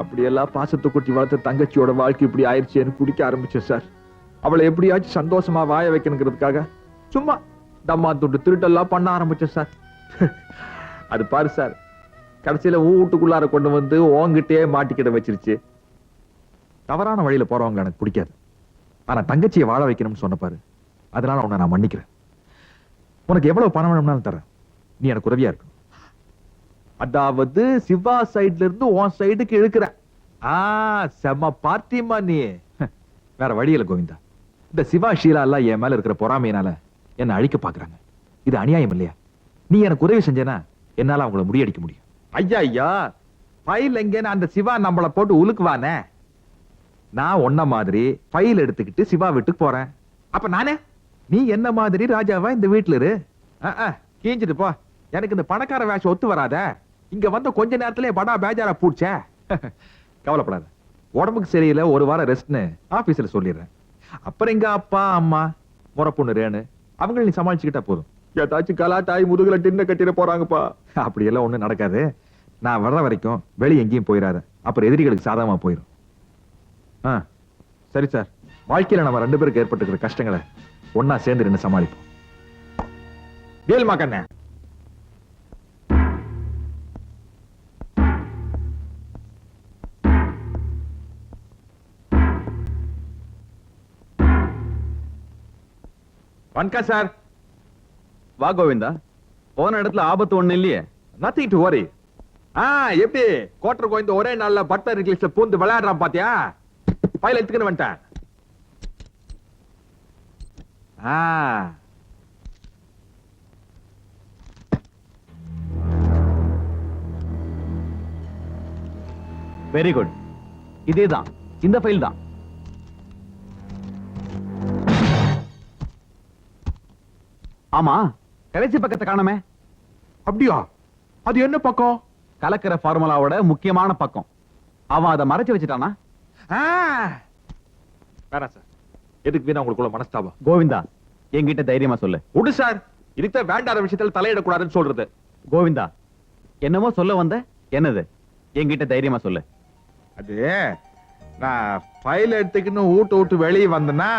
அப்படியெல்லாம் பாசத்தை கொட்டி வளர்த்த தங்கச்சியோட வாழ்க்கை இப்படி ஆயிடுச்சேன்னு குடிக்க ஆரம்பிச்சேன் சார். அவளை எப்படியாச்சும் சந்தோஷமா வாய வைக்கணுங்கிறதுக்காக சும்மா தம்மா துண்டு திருட்டெல்லாம் பண்ண ஆரம்பிச்சேன் சார். அது பாரு சார், கடைசியில வீட்டுக்குள்ளார கொண்டு வந்து ஓங்கிட்டே மாட்டிக்கிட வச்சிருச்சு. தவறான வழியில போறவங்க எனக்கு பிடிக்காது. ஆனா தங்கச்சியை வாழ வைக்கணும்னு சொன்ன பாரு, அதனால உன்னை நான் மன்னிக்கிறேன். உனக்கு எவ்வளவு பணம் வேணும்னாலும் தரேன். நீ எனக்கு உதவியா இருக்கும். அதாவது சிவா சைடுல இருந்து உன் சைடுக்கு இழுக்கிற. செம்ம பார்ட்டிமா நீ. வேற வழியில கோவிந்தா, இந்த சிவா ஷீலா எல்லாம் என் மேல இருக்கிற பொறாமையினால என்ன அழிக்க பாக்குறாங்க. இது அநியாயம் இல்லையா? நீ எனக்கு உதவி செஞ்சேனா என்னால அவங்கள முடியடிக்க முடியும். ஐயா ஐயா, ஃபைல் எங்கன்னு அந்த சிவா நம்மளை போட்டு உலுக்குவானே. நான் ஒன்ன மாதிரி ஃபைல் எடுத்துக்கிட்டு சிவா வீட்டுக்கு போறேன். அப்ப நானே நீ என்ன மாதிரி ராஜாவா இந்த வீட்டுல இரு. கீஞ்சிட்டு போ. எனக்கு இந்த பணக்கார வேஷம் ஒத்து வராத. இங்க வந்த கொஞ்ச நேரத்திலே படா பேஜாரா பூச்ச. கவலைப்படாத, உடம்புக்கு சரியில்லை, ஒரு வாரம் ரெஸ்ட்னு ஆபீஸ்ல சொல்லிடுறேன். அப்புறம் எங்க அப்பா அம்மா முறை பொண்ணு ரேணு அவங்களை நீ சமாளிச்சுக்கிட்டா போதும். ஏதாச்சும் கலாட்டாய் முதுகுல டின்ன கட்டிட போறாங்கப்பா. அப்படியெல்லாம் ஒண்ணும் நடக்காது. நான் வர்ற வரைக்கும் வெளியே எங்கேயும் போயிடாத. அப்புறம் எதிரிகளுக்கு சாதகமா போயிடும். சரி சார், வாழ்க்கையில நம்ம 2 பேருக்கு ஏற்பட்டுக்கிற கஷ்டங்களை ஒன்னா சேர்ந்து ரெண்டு சமாளிப்போம். வேல்மா கண்ணே, வணக்கம் சார். வா கோவிந்தா, போன இடத்துல ஆபத்து ஒண்ணு இல்லையே? Nothing to worry. எப்படி கோட்டர் கோயந்த ஒரே நாள்ல பட்டர் இங்கிலீஷ்ல பூந்து விளையாடுறான் பாத்தியா? பையில எடுத்துக்கின்னு வந்துட்டேன். Very good. இதேதான், இந்த ஃபைல் தான். ஆமா, கடைசி பக்கத்தை காணமே. அப்படியா? அது என்ன பக்கம்? கலக்கிற ஃபார்முலாவோட முக்கியமான பக்கம். அவன் அதை மறைச்சு வச்சுட்டானா? வேணாம் சார், எதுக்கு வீணா உங்களுக்குள்ள மனஸ்தாபம்? கோவிந்தா, என்கிட்ட தைரியமா சொல்லு. உடு சார், இதுக்கு வேண்டாத விஷயத்துல தலையிடக்கூடாதுன்னு சொல்றது. கோவிந்தா, என்னமோ சொல்ல வந்த, என்னது? என்கிட்ட தைரியமா சொல்லு. அது நான் ஃபைல் எடுத்துக்கின்னு விட்டு வெளியே வந்தனா,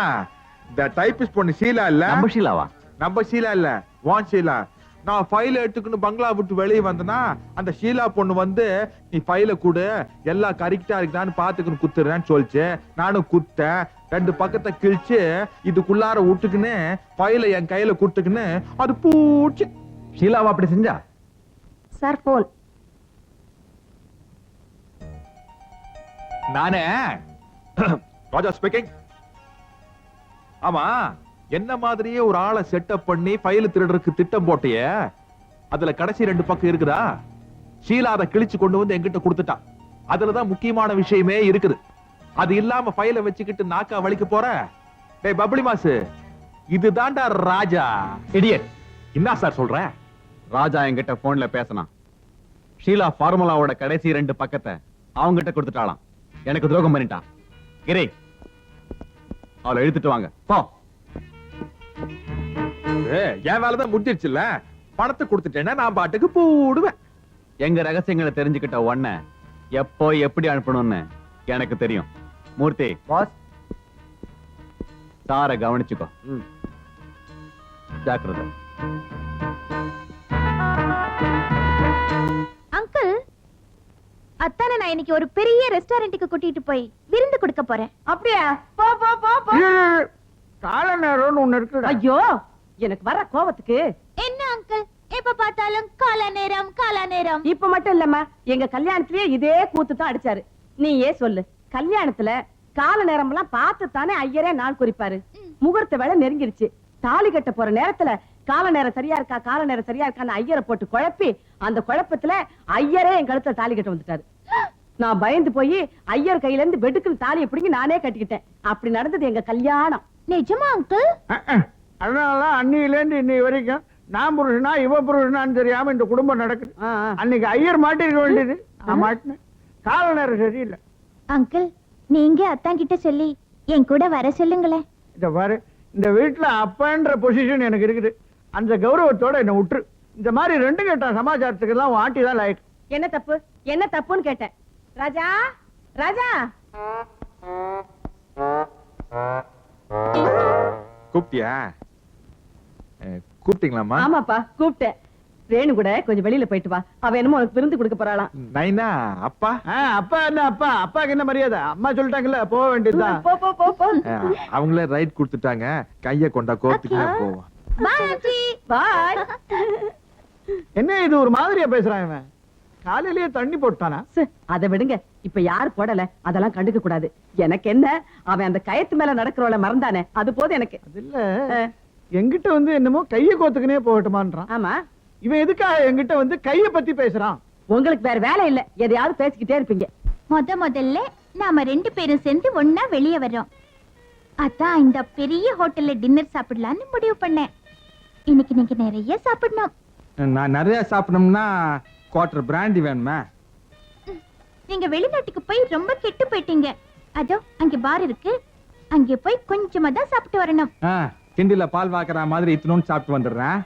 இந்த டைபிஸ்ட் பொண்ணு ஷீலா இல்ல, நம்ம ஷீலாவா? நம்ம ஷீலா இல்ல, வான் ஷீலா. நான் ஃபைல் எடுத்துக்கின்னு பங்களா விட்டு வெளியே வந்தனா, அந்த ஷீலா பொண்ணு வந்து நீ ஃபைல கூட எல்லாம் கரெக்டா இருக்குதான்னு பாத்துக்கின்னு குத்துறேன்னு சொல்லிச்சு. நானும் குத்தேன். 2 பக்கத்தை கிழிச்சு இதுக்குள்ளார விட்டுக்குன்னு ஃபைல என் கையில குடுத்துக்குன்னு அது பூச்சி. ஷீலாவா அப்படி செஞ்சா? Sir phone. நானே ராஜா ஸ்பீக்கிங். ஆமா, என்ன மாதிரியே ஒரு ஆளை செட்டப் பண்ணி ஃபைல் திருடுறதுக்கு திட்டம் போட்டியே, அதுல கடைசி 2 பக்கம் இருக்குதா? ஷீலா அதை கிழிச்சு கொண்டு வந்து என்கிட்ட கொடுத்துட்டா. அதுலதான் முக்கியமான விஷயமே இருக்குது. அது இல்லாம ஃபைலை வச்சுக்கிட்டு நாக்கா வலிக்க போற. டேய் பப்ளி மாசு, இதுதான்டா ராஜா. இடியட். என்ன சார் சொல்ற? ராஜா என்கிட்ட போன்ல பேசினான். ஷீலா ஃபார்முலாவோட கடைசி 2 பக்கத்தை அவங்கிட்ட கொடுத்துட்டாளாம். எனக்கு துரோகம் பண்ணிட்டான். கிரே, அவளை இழுத்துட்டு வாங்க. போ. என் வேலைதான் முடிஞ்சிருச்சுல்ல. பணத்தை கொடுத்துட்டேன்னா நான் பாட்டுக்கு போடுவேன். எங்க ரகசியங்களை தெரிஞ்சுக்கிட்ட உடனே எப்போ எப்படி அனுப்பணும்னு எனக்கு தெரியும். மூர்த்தி பாஸ். சார கவனிச்சுக்கோ. ஜாக்கிரதை. அங்கிள், அத்தானை நான் இன்னைக்கு ஒரு பெரிய ரெஸ்டாரண்ட்டுக்கு கூட்டிட்டு போய் விருந்து கொடுக்க போறேன். அப்படியா? போ போ போ போ. கால நேரம்னு ஒண்ணு இருக்கு. ஐயோ, எனக்கு வர கோவத்துக்கு. என்ன அங்கிள், எப்ப பார்த்தாலும் கால நேரம் கால நேரம். இப்ப மட்டும் இல்லம்மா, எங்க கல்யாணத்திலேயே இதே கூத்து தான் அடிச்சாரு. நீ ஏன் சொல்லு, கல்யாணத்துல கால நேரம் எல்லாம் பார்த்து தானே ஐயரே நாள் குறிப்பாரு. முகூர்த்த வேலை நெருங்கிருச்சு. தாலி கட்ட போற நேரத்துல கால நேரம் சரியா இருக்கா, கால நேரம் சரியா இருக்கான்னு ஐயரை போட்டு குழப்பி, அந்த குழப்பத்துல ஐயரே என் கழுத்துல தாலி கட்ட வந்துட்டாரு. நான் பயந்து போய் ஐயர் கையில இருந்து வெடுக்குன்னு தாலியை பிடிங்கி நானே கட்டிக்கிட்டேன். அப்படி நடந்தது எங்க கல்யாணம். நிஜமா அங்கிள்? அதனாலதான் அன்னியிலேருந்து இன்னை வரைக்கும் நான் புருஷனா இவ புருஷனான்னு தெரியாம இந்த குடும்பம் நடக்குது. அன்னைக்கு ஐயர் மாட்டிருக்க வேண்டியது, நான் மாட்டினேன். கால நேரம் சரியில்லை. அங்கிள், நீங்க அத்தான் கிட்ட சொல்லி என் கூட வர சொல்லுங்களேன். இத பாரு, இந்த வீட்டுல அப்பன்ற பொசிஷன் எனக்கு இருக்குது. அந்த கௌரவத்தோட என்ன விட்டுரு. இந்த மாதிரி ரெண்டு கேட்ட சமாச்சாரத்துக்கு எல்லாம் ஆட்டி தான் லாய்க்கு. என்ன தப்பு, என்ன தப்புன்னு கேட்டேன். ராஜா, ராஜா. கூப்பிட்டியா? கூப்பிட்டீங்களாமா? ஆமாப்பா, கூப்பிட்டேன். ரேணு கூட கொஞ்சம் வெளியில போயிட்டு வா. அவ என்னமோ உனக்கு விருந்து கொடுக்க போறாளாம். நைனா அப்பா? அப்பா என்ன அப்பா, அப்பாக்கு என்ன மரியாதை? அம்மா சொல்லிட்டாங்கல்ல, போக வேண்டியதுதான். போ போ போ போ. அவங்களே ரைட் கொடுத்துட்டாங்க. கைய கொண்டா கோர்த்துக்கு போவோம். Bye aunty. பாய். என்ன இது ஒரு மாதிரியா பேசுறான் இவன்? காலையிலேயே தண்ணி போட்டானா? அதை விடுங்க, இப்ப யாரு போடல, அதெல்லாம் கண்டுக்க கூடாது. எனக்கு என்ன, அவன் அந்த கயத்து மேல நடக்கிறவள மறந்தானே, அது போது எனக்கு. அது இல்ல, எங்கிட்ட வந்து என்னமோ கைய கோத்துக்குனே போகட்டுமான்றான். ஆமா, இவன் எதுக்காக என்கிட்ட வந்து கைய பத்தி பேசுறான்? உங்களுக்கு வேற வேலை இல்ல, எதையாவது பேசிக்கிட்டே இருப்பீங்க. முதல்ல நாம 2 பேரும் சேர்ந்து ஒன்னா வெளியே வர்றோம். அதான் இந்த பெரிய ஹோட்டல்ல டின்னர் சாப்பிடலாம்னு முடிவு பண்ணேன். இன்னைக்கு நீங்க நிறைய சாப்பிடணும். நான் நிறைய சாப்பிடணும்னா குவார்டர் பிராண்டி வேணுமா? நீங்க வெளிநாட்டுக்கு போய் ரொம்ப கெட்டு போயிட்டீங்க. அதோ அங்க பார் இருக்கு, அங்க போய் கொஞ்சமா தான் சாப்பிட்டு வரணும். கிண்டில பால் வாக்குற மாதிரி இத்தனும் சாப்பிட்டு வந்துடுறேன்.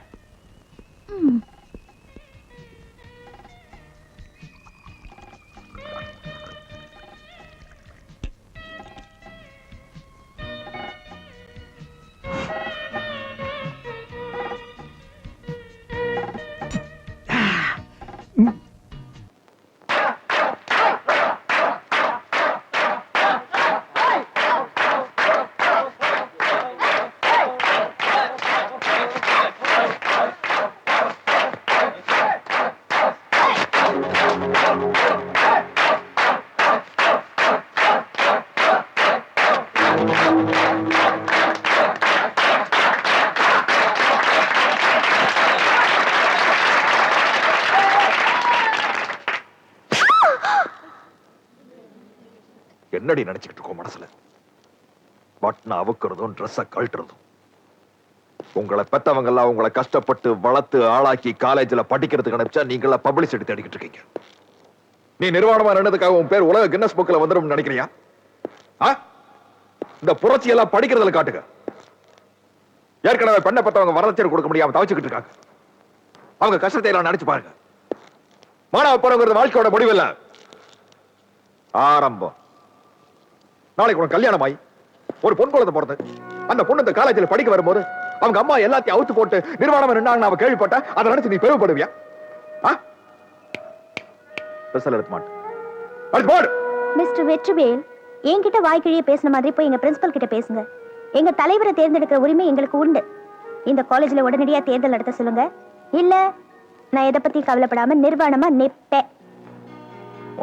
என்னடி நினைச்சுக்கிட்டு இருக்கோம் மனசுல? பட்னா அவுக்கிறதும் ட்ரெஸ்ஸ கழட்டுறதும். உங்களை பெத்தவங்க எல்லாம் உங்களை கஷ்டப்பட்டு வளர்த்து ஆளாக்கி காலேஜ்ல படிக்கிறதுக்கு நினைச்சா நீங்கள பப்ளிசிட்டி தேடிக்கிட்டு இருக்கீங்க. நீ நிர்வாணமா நின்றதுக்காக உன் பேர் உலக கின்னஸ் புக்ல வந்துடும் நினைக்கிறியா? இந்த புரட்சி எல்லாம் படிக்கிறதுல காட்டுங்க. ஏற்கனவே பெண்ணை பெத்தவங்க வரதட்சணை கொடுக்க முடியாம தவிச்சுக்கிட்டு இருக்காங்க. அவங்க கஷ்டத்தை எல்லாம் நினைச்சு பாருங்க. மாணவ போறவங்கிறது வாழ்க்கையோட முடிவில்லை, ஆரம்பம். நாளைக்கு உனக்கு கல்யாணம் ஆகி ஒரு பொன் குழந்தை பிறந்து அந்த பொண்ணு இந்த காலேஜில் படிக்க வரும்போது அவங்க அம்மா எல்லாத்தையும் அவுத்து போட்டு நிர்வாணம் நின்னாங்க அவ கேள்விப்பட்ட அதை நினைச்சு நீ பெருமைப்படுவியா? மிஸ்டர் வெற்றிவேல், என்கிட்ட வாய்க்கிழிய பேசின மாதிரி போய் எங்க பிரின்சிபல் கிட்ட பேசுங்க. எங்க தலைவரை தேர்ந்தெடுக்கிற உரிமை எங்களுக்கு உண்டு. இந்த காலேஜ்ல உடனடியா தேர்தல் நடத்த சொல்லுங்க. இல்ல நான் எதை பத்தி கவலைப்படாம நிர்வாணமா நிப்பேன்.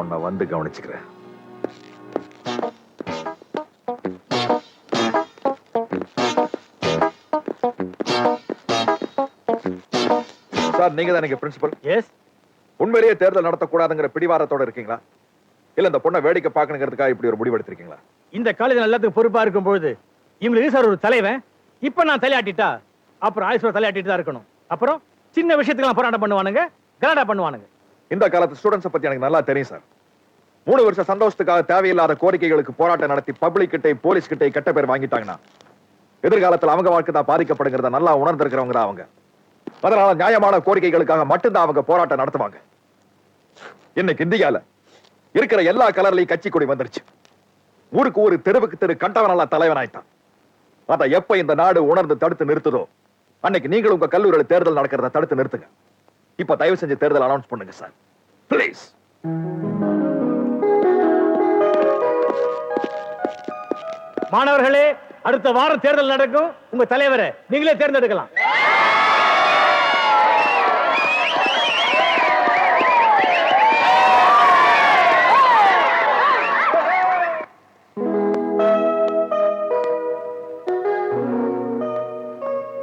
உன்னை வந்து கவனிச்சுக்கிறேன். சார், நீங்க தான் பிரின்சிபல்? எஸ். உண்மையிலேயே தேர்தல் நடத்தக்கூடாதுங்கிற பிடிவாரத்தோட இருக்கீங்களா, இல்ல இந்த பொண்ணை வேடிக்கை பார்க்கணுங்கிறதுக்காக இப்படி ஒரு முடிவு எடுத்திருக்கீங்களா? இந்த காலேஜ் எல்லாத்துக்கும் பொறுப்பா இருக்கும் பொழுது இவங்களுக்கு சார் ஒரு தலைவன். இப்ப நான் தலையாட்டிட்டா அப்புறம் ஆயுஷ்வர தலையாட்டிட்டு தான் இருக்கணும். அப்புறம் சின்ன விஷயத்துக்கு போராட்டம் பண்ணுவானுங்க, கலாட்டா பண்ணுவானுங்க. இந்த காலத்து ஸ்டூடெண்ட்ஸ் பத்தி எனக்கு நல்லா தெரியும் சார். 3 வருஷ சந்தோஷத்துக்காக தேவையில்லாத கோரிக்கைகளுக்கு போராட்டம் நடத்தி பப்ளிக் கிட்டே போலீஸ் கிட்டே கெட்ட பேர் வாங்கிட்டாங்கன்னா எதிர்காலத்தில் அவங்க வாழ்க்கை தான் பாதிக்கப்படுங்கிறத நல்லா உணர்ந்திருக்கிறவங்க தான் அவங்க. அதனால நியாயமான கோரிக்கைகளுக்காக மட்டும்தான் அவங்க போராட்டம் நடத்துவாங்க. இன்னைக்கு இந்தியால இருக்கிற எல்லா கலர்லயும் கட்சி கொடி வந்துருச்சு. ஊருக்கு ஒரு தெருவுக்கு தெரு கண்டவனால தலைவனாயிட்டான். அத எப்ப இந்த நாடு உணர்ந்து தடுத்து நிறுத்துதோ அன்னைக்கு நீங்களும் உங்க கல்லூரியில் தேர்தல் நடக்கிறத தடுத்து நிறுத்துங்க. இப்ப தயவு செஞ்சு தேர்தல் அனௌன்ஸ் பண்ணுங்க சார், பிளீஸ். மாணவர்களே, அடுத்த வாரம் தேர்தல் நடக்கும். உங்க தலைவரை நீங்களே தேர்ந்தெடுக்கலாம்.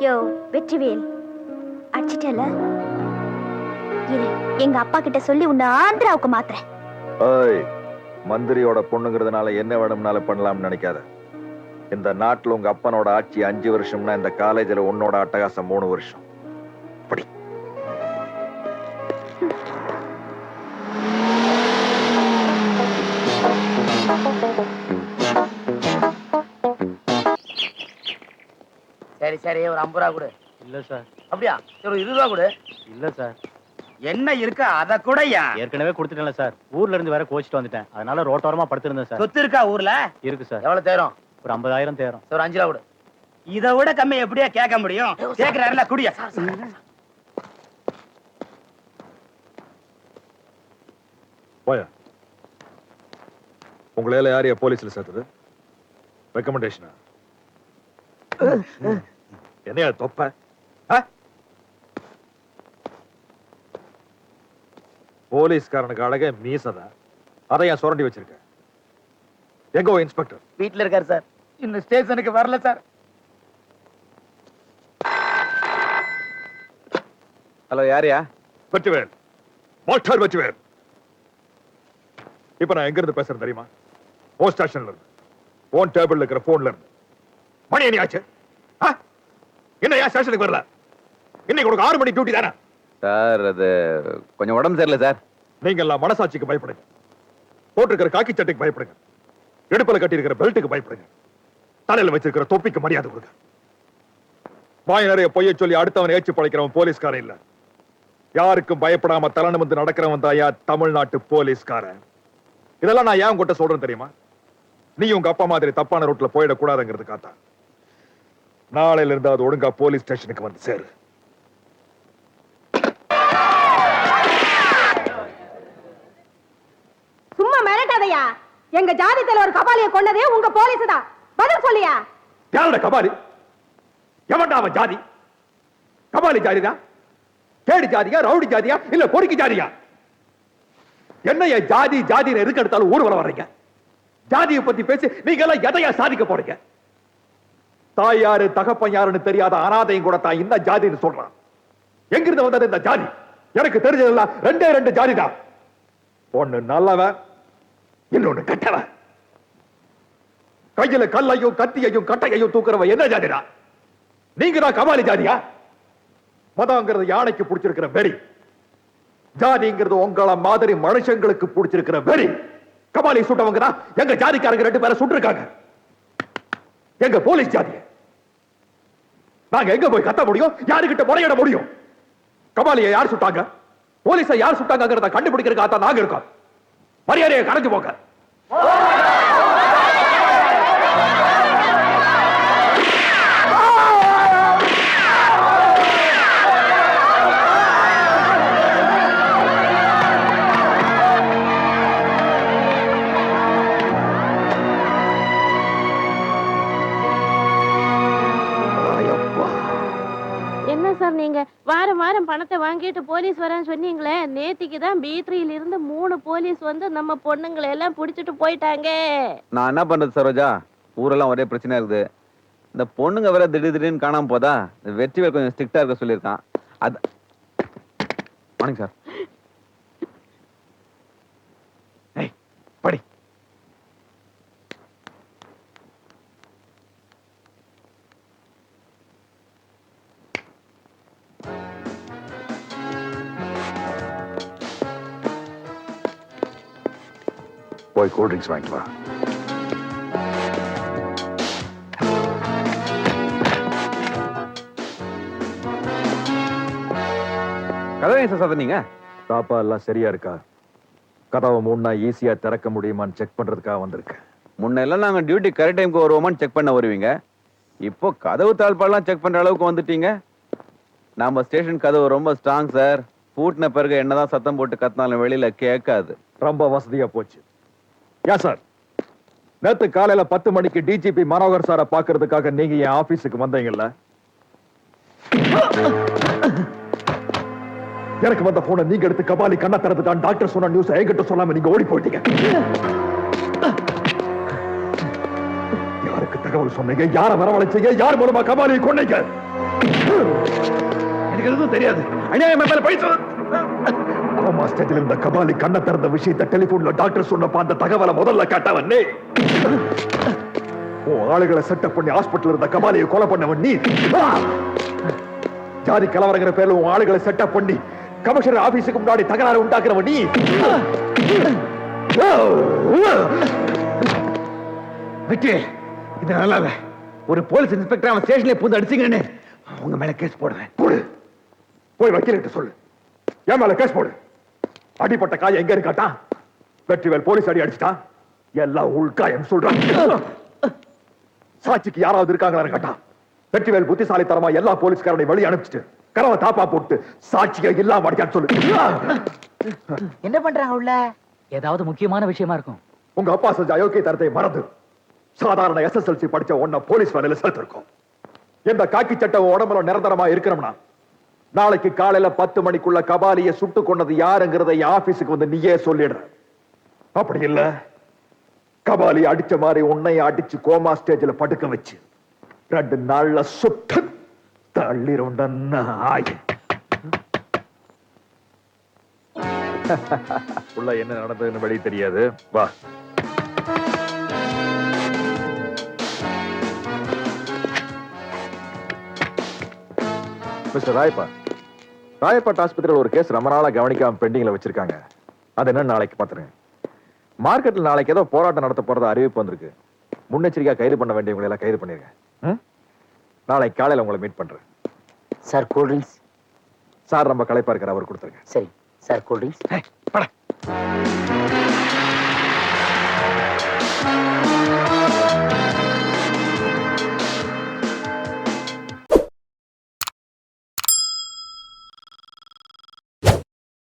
யோ வெற்றிவேல், அடிச்சிட்டல இரு, எங்க அப்பா கிட்ட சொல்லி உன்னை ஆந்திராவுக்கு மாத்துறேன். ஏய், மந்திரியோட பொண்ணுங்கிறதுனால என்ன வேணும்னாலும் பண்ணலாம்னு நினைக்காத. இந்த நாட்டுல உங்க அப்பனோட ஆட்சி 5 வருஷம்னா இந்த காலேஜ்ல உன்னோட அட்டகாசம் 3 வருஷம். படி. சரி சரி, ஒரு 50 ரூபா கொடு. இல்ல சார். அப்படியா? சரி, ஒரு 20 ரூபா கொடு. இல்ல சார். என்ன இருக்கா அத கூடயா? ஏற்கனவே கொடுத்துட்டேன்ல சார். ஊர்ல இருந்து வேற கோச்சிட்டு வந்துட்டேன். அதனால ரோட்டோரமா படுத்திருந்தேன் சார். சொத்து இருக்கா ஊர்ல? இருக்கு சார். எவ்வளவு தேரும்? ஒரு 50,000 தேரும். ஒரு 5 ரூபா கொடு. இதை விட கம்மி எப்படியா கேட்க முடியும்? கேட்கிறாருல, குடியா. போயா. உங்களால யாரையா போலீஸ்ல சேர்த்தது? ரெக்கமெண்டேஷனா? என்னையா தொப்ப? போலீஸ்காரனுக்கு அழகே மீசதான். அதை ஏன் சுரண்டி வச்சிருக்க? எங்கோ இன்ஸ்பெக்டர்? வீட்டுல இருக்காரு சார். இந்த ஸ்டேஷனுக்கு வரல சார். ஹலோ, யாரையா? வெற்றிவேல், மாஸ்டர் வெற்றிவேல். இப்ப நான் எங்க இருந்து பேசுறேன் தெரியுமா? போஸ்ட் ஸ்டேஷன்ல இருந்து. போன் டேபிள்ல இருக்கிற போன்ல இருந்து. மணி என்ன ஆச்சு? என்ன ஏன் ஸ்டேஷனுக்கு வரல? இன்னைக்கு உனக்கு 6 மணி டியூட்டி தானே? சார், அது கொஞ்சம் உடம்பு சரியில்லை சார். நீங்க எல்லாம் மனசாட்சிக்கு பயப்படுங்க. போட்டிருக்கிற காக்கி சட்டைக்கு பயப்படுங்க. இடுப்புல கட்டி இருக்கிற பெல்ட்டுக்கு பயப்படுங்க. தலையில வச்சிருக்கிற தொப்பிக்கு மரியாதை கொடுங்க. வாய் நிறைய பொய்ய சொல்லி அடுத்தவன் ஏச்சு பழைக்கிறவன் போலீஸ்காரன் இல்ல. யாருக்கும் பயப்படாம தலை நிமிர்ந்து நடக்கிறவன் தாயா தமிழ்நாட்டு போலீஸ்காரன். இதெல்லாம் நான் ஏன் உங்ககிட்ட சொல்றேன் தெரியுமா? நீ உங்க அப்பா மாதிரி தப்பான ரூட்ல போயிடக்கூடாதுங்கிறதுக்காக. நாளையில இருந்து அது ஒழுங்கா போலீஸ் ஸ்டேஷனுக்கு வந்து சேரு. சும்மா மிரட்டாதையா. எங்க ஜாதி தலைவர் கபாலியை கொண்டதே உங்க போலீஸ் தான். பதில் சொல்லியா? யாரோட கபாலி? எவன்டா அவன் ஜாதி? கபாலி ஜாதியா? கேடி ஜாதியா? ரவுடி ஜாதியா? இல்ல பொறுக்கி ஜாதியா? என்னைய ஜாதி ஜாதின்னு எதுக்கு எடுத்தாலும் ஊர்வலம் வர்றீங்க? ஜாதியை பத்தி பேசி நீங்க எல்லாம் எதையா சாதிக்க போறீங்க? தாய் யாரு தகப்பன் யாருன்னு தெரியாத அனாதையும் கூட தான் இந்த ஜாதின்னு சொல்றான். எங்கிருந்து வந்தது இந்த ஜாதி? எனக்கு தெரிஞ்சதெல்லாம் 2 ஜாதி தான். ஒண்ணு நல்லவன், இன்னொன்னு கெட்டவன். கையில கல்லையும் கத்தியையும் கட்டையையும் தூக்குறவன் என்ன ஜாதிடா? நீங்க தான் கபாலி ஜாதியா? மதங்கிறது யானைக்கு பிடிச்சிருக்கிற வெறி. ஜாதிங்கிறது உங்கள மாதிரி மனுஷங்களுக்கு பிடிச்சிருக்கிற வெறி. கபாலி சுட்டவங்க தான் எங்க ஜாதிக்காரங்க 2 பேரை சுட்டிருக்காங்க. எங்க போலீஸ் ஜாதிய நாங்க எங்க போய் கத்த முடியும்? யாருக்கிட்ட முறையிட முடியும்? கபாலியை யார் சுட்டாங்க, போலீஸை யார் சுட்டாங்கிறத கண்டுபிடிக்கிறதுக்காக நாங்க இருக்கோம். மரியாதையை கரைஞ்சு போங்க. நீங்க வாரம் வாரம் பணத்தை வாங்கிட்டு போலீஸ் வரேன்னு சொன்னீங்களே, நேத்திக்கு தான் B3ல இருந்து 3 போலீஸ் வந்து நம்ம பொண்ணுங்களை எல்லாம் புடிச்சிட்டு போயிட்டாங்க. நான் என்ன பண்றது சரோஜா? ஊரெல்லாம் ஒரே பிரச்சனையா இருக்குது. இந்த பொண்ணுங்க வேற திடீர்னு காணாம போதா. வெற்றிவேல் கொஞ்சம் ஸ்ட்ரிக்டா இருக்க சொல்லியிருக்கான். அது வணக்கம் சார். படி. போய் கூல் ட்ரிங்க்ஸ் வாங்கிட்டு வா. கதவை சார் நீங்க தாப்பா எல்லாம் சரியா இருக்கா? கதவை மூணா ஈஸியா திறக்க முடியுமான்னு செக் பண்றதுக்காக வந்திருக்கேன். முன்னெல்லாம் நாங்க டியூட்டி கரெக்ட் டைமுக்கு வருவோமான்னு செக் பண்ண வருவீங்க. இப்போ கதவு தாழ்பாலாம் செக் பண்ற அளவுக்கு வந்துட்டீங்க. நம்ம ஸ்டேஷன் கதவு ரொம்ப ஸ்ட்ராங் சார். பூட்டின பிறகு என்னதான் சத்தம் போட்டு கத்தினாலும் வெளியில கேட்காது. ரொம்ப வசதியா போச்சு. யா சார், நேத்து காலையில 10 மணிக்கு டிஜிபி மனோகர் சாரை பாக்குறதுக்காக நீங்க என் ஆபீஸுக்கு வந்தீங்கல்ல? எனக்கு வந்த போன நீங்க எடுத்து கபாலி கண்ண திறந்துட்டான் டாக்டர் சொன்ன நியூஸ் என்கிட்ட சொல்லாம நீங்க ஓடி போயிட்டீங்க. யாருக்கு தகவல் சொன்னீங்க? யார வரவழைச்சீங்க? யார் மூலமா கபாலியை கொன்னீங்க? எனக்கு எதுவும் தெரியாது. அநியாயம் மேல பைசா கோமா ஸ்டேஜில் இருந்த கபாலி கண்ண திறந்த விஷயத்தை டெலிபோன்ல டாக்டர் சொன்னப்ப அந்த தகவலை முதல்ல கேட்டவன் நீ. உன் ஆளுகளை செட்டப் பண்ணி ஹாஸ்பிட்டல் இருந்த கபாலியை கொலை பண்ணவன் நீ. ஜாதி கலவரங்கிற பேர்ல உன் ஆளுகளை செட்டப் பண்ணி கமிஷனர் ஆபீஸுக்கு முன்னாடி தகராறு உண்டாக்குறவன் நீ. வெற்றி, இது நல்லாத. ஒரு போலீஸ் இன்ஸ்பெக்டர் அவன் ஸ்டேஷன்ல பூந்து அடிச்சிங்கன்னு உங்க மேல கேஸ் போடுவேன். போய் வக்கீல்கிட்ட சொல்லு, என் மேல கேஸ் போடு. அடிப்பட்ட காயம் எங்க இருக்காட்டா? வெற்றிவேல் போலீஸ் அடி அடிச்சுட்டா, எல்லாம் உள்காயம் சொல்றான். சாட்சிக்கு யாராவது இருக்காங்களா கேட்டா, வெற்றிவேல் புத்திசாலித்தனமா எல்லா போலீஸ்காரனை வழி அனுப்பிச்சிட்டு கரவை தாப்பா போட்டு சாட்சியை எல்லாம் அடிக்கான்னு சொல்லு. என்ன பண்றாங்க உள்ள? ஏதாவது முக்கியமான விஷயமா இருக்கும். உங்க அப்பா செஞ்ச அயோக்கிய தரத்தை மறந்து சாதாரண SSLC படிச்ச ஒன்ன போலீஸ் வேலையில சேர்த்திருக்கோம். எந்த காக்கி சட்டம் உடம்புல நிரந்தரமா இருக்கணும்னா நாளைக்கு காலையில 10 மணிக்குள்ள கபாலியை சுட்டு கொண்டது யாருங்கிறத ஆபீஸுக்கு வந்து நீயே சொல்லிடுற. அப்படி இல்ல, கபாலி அடிச்ச மாதிரி உன்னை அடிச்சு கோமா ஸ்டேஜ்ல படுக்க வச்சு 2 நாள்ல சுட்டு தள்ளிருண்ட நாய். உள்ள என்ன நடந்ததுன்னு வெளியே தெரியாது. வா. மிஸ்டர் ராயப்பட் ஆஸ்பத்திரியில் ஒரு கேஸ் ரொம்ப நாளா கவனிக்காம பெண்டிங்ல வச்சிருக்காங்க. அது என்ன நாளைக்கு பாத்துறேன். மார்க்கெட்ல நாளைக்கு ஏதோ போராட்டம் நடத்த போறதா அறிவிப்பு வந்திருக்கு. முன்னெச்சரிக்கையா கைது பண்ண வேண்டியவங்களை எல்லாம் கைது பண்ணிருங்க. நாளைக்கு காலையில உங்களை மீட் பண்றேன். Sir cool drinks. சார் ரொம்ப களைப்பா இருக்கிற அவர் கொடுத்துருங்க. சரி சார், கூல் ட்ரிங்க்ஸ்.